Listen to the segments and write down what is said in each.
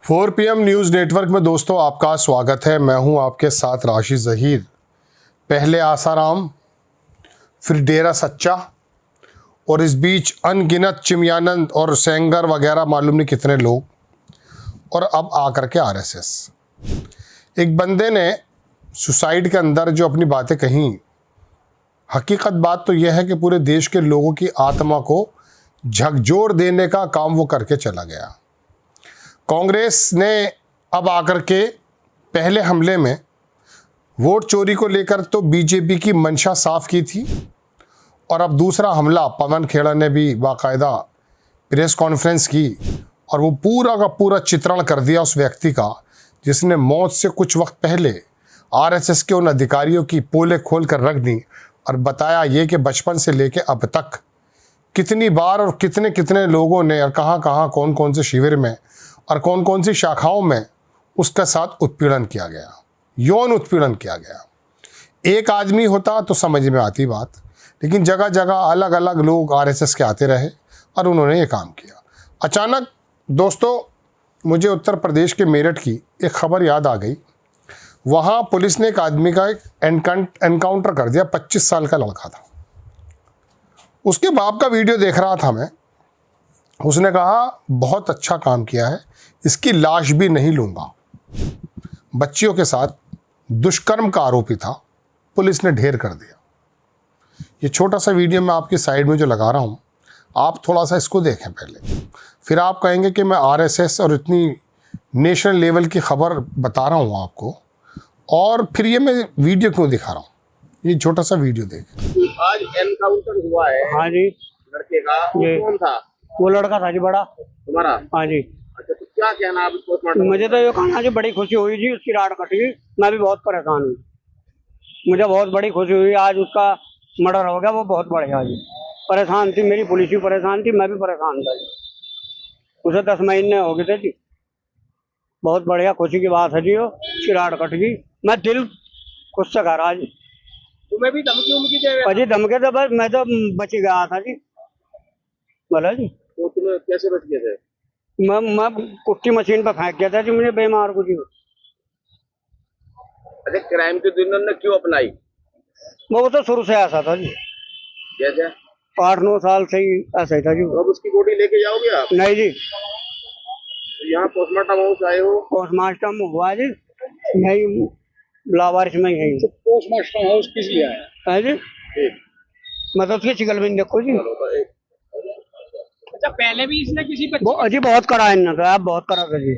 4 PM news network में दोस्तों आपका स्वागत है। मैं हूं आपके साथ राशिद ज़हीर। पहले आसाराम, फिर डेरा सच्चा और इस बीच अनगिनत चिमयानंद और सेंगर वगैरह मालूम नहीं कितने लोग, और अब आकर के आरएसएस। एक बंदे ने सुसाइड के अंदर जो अपनी बातें कहीं, हकीकत बात तो यह है कि पूरे देश के लोगों की आत्मा को झकझोर देने का काम वो करके चला गया। कांग्रेस ने अब आकर के पहले हमले में वोट चोरी को लेकर तो बीजेपी की मंशा साफ की थी, और अब दूसरा हमला पवन खेड़ा ने भी बाकायदा प्रेस कॉन्फ्रेंस की और वो पूरा का पूरा चित्रण कर दिया उस व्यक्ति का जिसने मौत से कुछ वक्त पहले आरएसएस के उन अधिकारियों की पोलें खोल कर रख दी और बताया ये कि बचपन से लेके अब तक कितनी बार और कितने कितने लोगों ने और कहाँ कहाँ कौन कौन से शिविर में और कौन कौन सी शाखाओं में उसके साथ उत्पीड़न किया गया, यौन उत्पीड़न किया गया। एक आदमी होता तो समझ में आती बात, लेकिन जगह जगह अलग अलग लोग आरएसएस के आते रहे और उन्होंने ये काम किया। अचानक दोस्तों मुझे उत्तर प्रदेश के मेरठ की एक खबर याद आ गई। वहाँ पुलिस ने एक आदमी का एक एनकाउंटर कर दिया। 25 साल का लड़का था। उसके बाप का वीडियो देख रहा था मैं। उसने कहा बहुत अच्छा काम किया है, इसकी लाश भी नहीं लूँगा। बच्चियों के साथ दुष्कर्म का आरोपी था, पुलिस ने ढेर कर दिया। ये छोटा सा वीडियो मैं आपकी साइड में जो लगा रहा हूँ, आप थोड़ा सा इसको देखें पहले, फिर आप कहेंगे कि मैं आरएसएस और इतनी नेशनल लेवल की खबर बता रहा हूँ आपको, और फिर ये मैं वीडियो क्यों दिखा रहा हूँ। ये छोटा सा वीडियो देखें। आज एनकाउंटर हुआ है। हाँ जी। लड़के का कौन था? वो लड़का था जी बड़ा तुम्हारा। हाँ जी। अच्छा, तो क्या कहना आप पोस्टमार्टम? मुझे तो ये कहना जी बड़ी खुशी हुई जी, उसकी राड कट गई। मैं भी बहुत परेशान हूँ, मुझे बहुत बड़ी खुशी हुई। आज उसका मर्डर हो गया, वो बहुत बढ़िया जी। परेशान थी, मेरी पुलिस भी परेशान थी, मैं भी परेशान था जी। उसे 10 महीने हो गए थे जी। बहुत बढ़िया खुशी की बात है जी, वो उसकी राड कट गई। मैं दिल खुश से कह रहा जी। तुम्हें भी धमकी उमकी दे रहे? अजी धमके तो बस मैं तो बच गया था जी। बोला जी। तो तुम्हें कैसे बच गए थे? मैं कुट्टी मशीन पर फेंक गया था जी, मुझे बेमार को जी। अच्छा, क्राइम के दिन ने क्यों अपनाई? वो तो शुरू से ऐसा था जी, जैसे 8-9 साल से ही ऐसा ही था जी। अब उसकी बॉडी लेके जाओगे आप? नहीं जी, तो यहाँ पोस्टमार्टम हाउस आए हो? पोस्टमार्टम हुआ जी, यही लावारिस में ही। तो पोस्टमार्टम हाउस किस लिए आया है जी? मतलब उसकी चिकल भी देखो जी। अच्छा, पहले भी इसने किसी वो अजी बहुत करा है इन्होंने, आप बहुत करा था जी।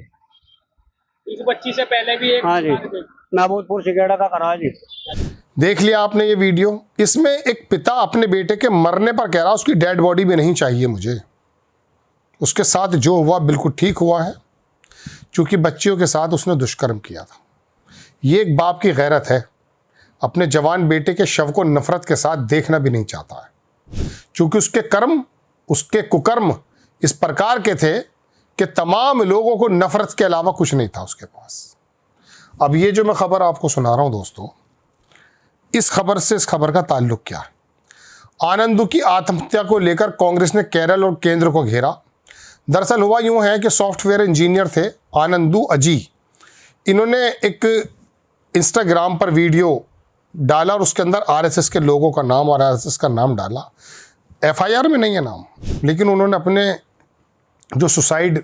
इस बच्ची से पहले भी एक? हाँ जी, महबूबपुर सिगेड़ा का करा जी। देख लिया आपने ये वीडियो। इसमें एक पिता अपने बेटे के मरने पर कह रहा उसकी डेड बॉडी भी नहीं चाहिए मुझे, उसके साथ जो हुआ बिल्कुल ठीक हुआ है, क्योंकि बच्चियों के साथ उसने दुष्कर्म किया था। ये एक बाप की गैरत है, अपने जवान बेटे के शव को नफरत के साथ देखना भी नहीं चाहता है, क्योंकि उसके कर्म, उसके कुकर्म इस प्रकार के थे कि तमाम लोगों को नफरत के अलावा कुछ नहीं था उसके पास। अब ये जो मैं खबर आपको सुना रहा हूं दोस्तों, इस खबर से इस खबर का ताल्लुक क्या है? आनंदू की आत्महत्या को लेकर कांग्रेस ने केरल और केंद्र को घेरा। दरअसल हुआ यूं है कि सॉफ्टवेयर इंजीनियर थे आनंदू अजी। इन्होंने एक इंस्टाग्राम पर वीडियो डाला और उसके अंदर आरएसएस के लोगों का नाम और आरएसएस का नाम डाला। एफआईआर में नहीं है नाम, लेकिन उन्होंने अपने जो सुसाइड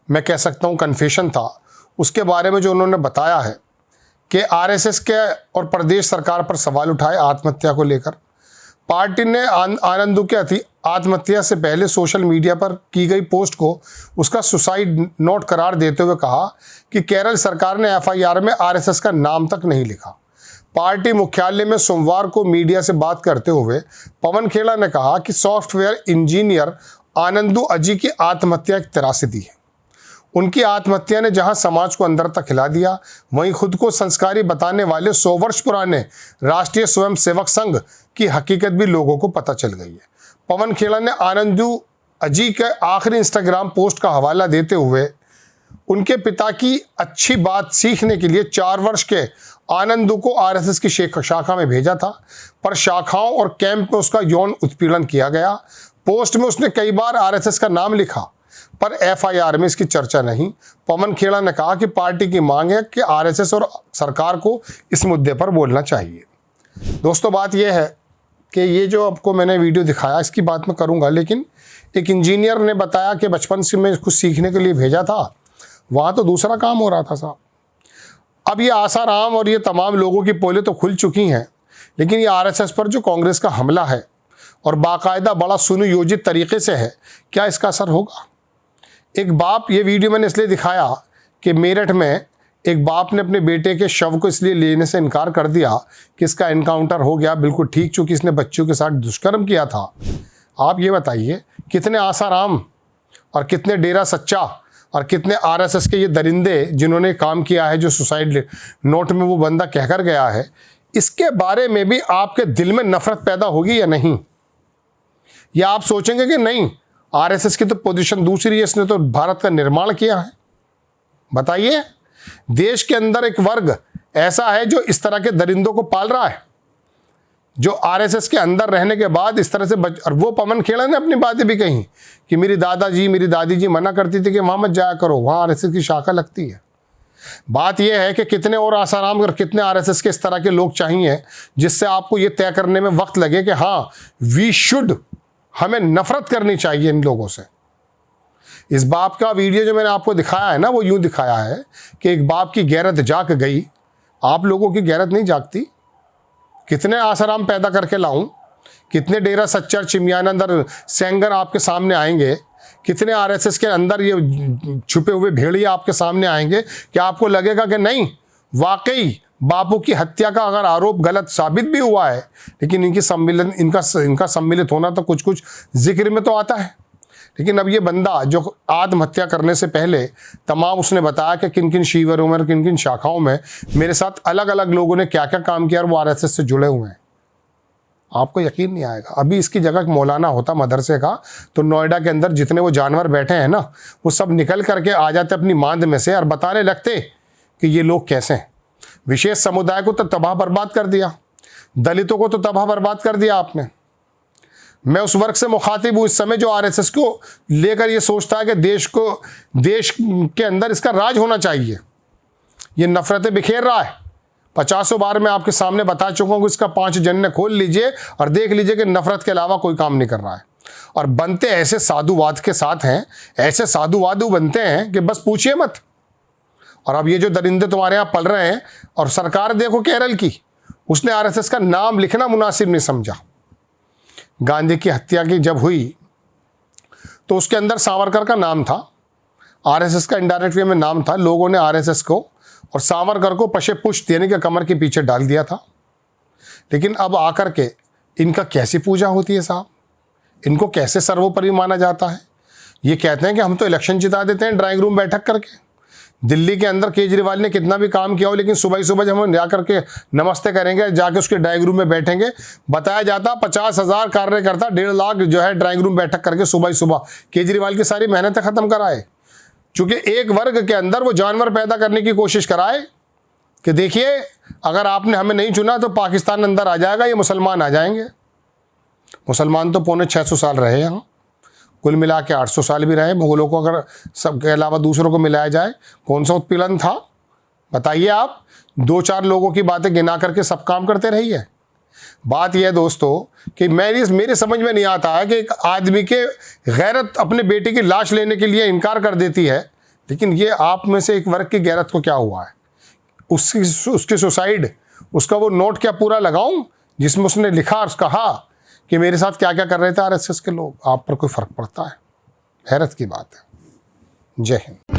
मैं कह सकता हूँ कन्फेशन था, उसके बारे में जो उन्होंने बताया है कि आरएसएस के और प्रदेश सरकार पर सवाल उठाए आत्महत्या को लेकर। पार्टी ने आनंदू के आत्महत्या से पहले सोशल मीडिया पर की गई पोस्ट को उसका सुसाइड नोट करार देते हुए कहा कि केरल सरकार ने एफआईआर में आरएसएस का नाम तक नहीं लिखा। पार्टी मुख्यालय में सोमवार को मीडिया से बात करते हुए पवन खेड़ा ने कहा कि सॉफ्टवेयर इंजीनियर आनंदू अजी की आत्महत्या एक त्रासदी है। उनकी आत्महत्या ने जहां समाज को अंदर तक हिला दिया, वहीं खुद को संस्कारी बताने वाले 100 वर्ष पुराने राष्ट्रीय स्वयंसेवक संघ की हकीकत भी लोगों को पता चल गई है। पवन खेड़ा ने आनंदू अजी के आखिरी इंस्टाग्राम पोस्ट का हवाला देते हुए उनके पिता की अच्छी बात सीखने के लिए 4 वर्ष के आनंदू को आरएसएस की शाखा में भेजा था, पर शाखाओं और कैंप में उसका यौन उत्पीड़न किया गया। पोस्ट में उसने कई बार आरएसएस का नाम लिखा, पर एफआईआर में इसकी चर्चा नहीं। पवन खेड़ा ने कहा कि पार्टी की मांग है कि आरएसएस और सरकार को इस मुद्दे पर बोलना चाहिए। दोस्तों, बात यह है कि ये जो आपको मैंने वीडियो दिखाया इसकी बात मैं करूंगा, लेकिन एक इंजीनियर ने बताया कि बचपन से मैं कुछ सीखने के लिए भेजा था, वहाँ तो दूसरा काम हो रहा था साहब। अब ये आसाराम और ये तमाम लोगों की पोलें तो खुल चुकी हैं, लेकिन ये आरएसएस पर जो कांग्रेस का हमला है और बाकायदा बड़ा सुनियोजित तरीके से है, क्या इसका असर होगा? एक बाप, ये वीडियो मैंने इसलिए दिखाया कि मेरठ में एक बाप ने अपने बेटे के शव को इसलिए लेने से इनकार कर दिया कि इसका एनकाउंटर हो गया, बिल्कुल ठीक, चूँकि इसने बच्चों के साथ दुष्कर्म किया था। आप ये बताइए, कितने आसाराम और कितने डेरा सच्चा और कितने आरएसएस के ये दरिंदे जिन्होंने काम किया है, जो सुसाइड नोट में वो बंदा कहकर गया है, इसके बारे में भी आपके दिल में नफरत पैदा होगी या नहीं? या आप सोचेंगे कि नहीं, आरएसएस की तो पोजीशन दूसरी है, इसने तो भारत का निर्माण किया है? बताइए, देश के अंदर एक वर्ग ऐसा है जो इस तरह के दरिंदों को पाल रहा है, जो आरएसएस के अंदर रहने के बाद इस तरह से और वो पवन खेड़ा ने अपनी बातें भी कही कि मेरी दादाजी मेरी दादी जी मना करती थी कि वहाँ मत जाया करो, वहाँ आरएसएस की शाखा लगती है। बात यह है कि कितने और आसाराम और कितने आरएसएस के इस तरह के लोग चाहिए जिससे आपको ये तय करने में वक्त लगे कि हाँ, वी शुड, हमें नफरत करनी चाहिए इन लोगों से। इस बाप का वीडियो जो मैंने आपको दिखाया है ना, वो यूं दिखाया है कि एक बाप की गैरत जाग गई। आप लोगों की गैरत नहीं जागती? कितने आसाराम पैदा करके लाऊं, कितने डेरा सच्चर, चिमियानंद और सेंगर आपके सामने आएंगे, कितने आरएसएस के अंदर ये छुपे हुए भेड़िया आपके सामने आएंगे कि आपको लगेगा कि नहीं, वाकई बापू की हत्या का अगर आरोप गलत साबित भी हुआ है, लेकिन इनका सम्मिलित होना तो कुछ कुछ जिक्र में तो आता है। लेकिन अब ये बंदा जो आत्महत्या करने से पहले तमाम उसने बताया कि किन किन शिविरों में और किन किन शाखाओं में मेरे साथ अलग अलग लोगों ने क्या क्या काम किया और वो आरएसएस से जुड़े हुए हैं, आपको यकीन नहीं आएगा। अभी इसकी जगह मौलाना होता मदरसे का, तो नोएडा के अंदर जितने वो जानवर बैठे हैं ना, वो सब निकल करके आ जाते अपनी मांद में से और बताने लगते कि ये लोग कैसे हैं। विशेष समुदाय को तो तबाह बर्बाद कर दिया, दलितों को तो तबाह बर्बाद कर दिया आपने। मैं उस वर्ग से मुखातिब हूँ इस समय जो आरएसएस को लेकर ये सोचता है कि देश के अंदर इसका राज होना चाहिए। ये नफरतें बिखेर रहा है। 50 बार मैं आपके सामने बता चुका हूँ कि इसका 5 जन्ने खोल लीजिए और देख लीजिए कि नफरत के अलावा कोई काम नहीं कर रहा है। और बनते ऐसे साधुवाद के साथ हैं, ऐसे साधुवादू बनते हैं कि बस पूछिए मत। और अब ये जो दरिंदे तुम्हारे यहाँ पल रहे हैं, और सरकार देखो केरल की, उसने आरएसएस का नाम लिखना मुनासिब नहीं समझा। गांधी की हत्या की जब हुई तो उसके अंदर सावरकर का नाम था, आरएसएस का इनडायरेक्ट वे में नाम था। लोगों ने आरएसएस को और सावरकर को पशे पुष्ट देने के कमर के पीछे डाल दिया था। लेकिन अब आकर के इनका कैसी पूजा होती है साहब, इनको कैसे सर्वोपरि माना जाता है। ये कहते हैं कि हम तो इलेक्शन जिता देते हैं ड्राइंग रूम बैठक करके। दिल्ली के अंदर केजरीवाल ने कितना भी काम किया हो, लेकिन सुबह ही सुबह जब हम जा करके नमस्ते करेंगे, जाके उसके ड्राइंग रूम में बैठेंगे, बताया जाता 50,000 कार्यकर्ता 1.5 लाख जो है ड्राइंग रूम बैठक करके सुबह ही सुबह केजरीवाल की सारी मेहनतें खत्म कराए। चूंकि एक वर्ग के अंदर वो जानवर पैदा करने की कोशिश कराए कि देखिए, अगर आपने हमें नहीं चुना तो पाकिस्तान अंदर आ जाएगा, ये मुसलमान आ जाएंगे। मुसलमान तो 650 साल रहे यहाँ, कुल मिला के 800 साल भी रहे। मुगलों को अगर सबके अलावा दूसरों को मिलाया जाए, कौन सा उत्पीड़न था बताइए आप। 2-4 लोगों की बातें गिना करके सब काम करते रहिए। बात यह है दोस्तों कि मेरे समझ में नहीं आता है कि एक आदमी के गैरत अपने बेटे की लाश लेने के लिए इनकार कर देती है, लेकिन ये आप में से एक वर्ग की गैरत को क्या हुआ है, उसकी सुसाइड, उसका वो नोट क्या पूरा लगाऊं जिसमें उसने लिखा और कहा कि मेरे साथ क्या क्या कर रहे थे आरएसएस के लोग। आप पर कोई फर्क पड़ता है? हैरत की बात है। जय हिंद।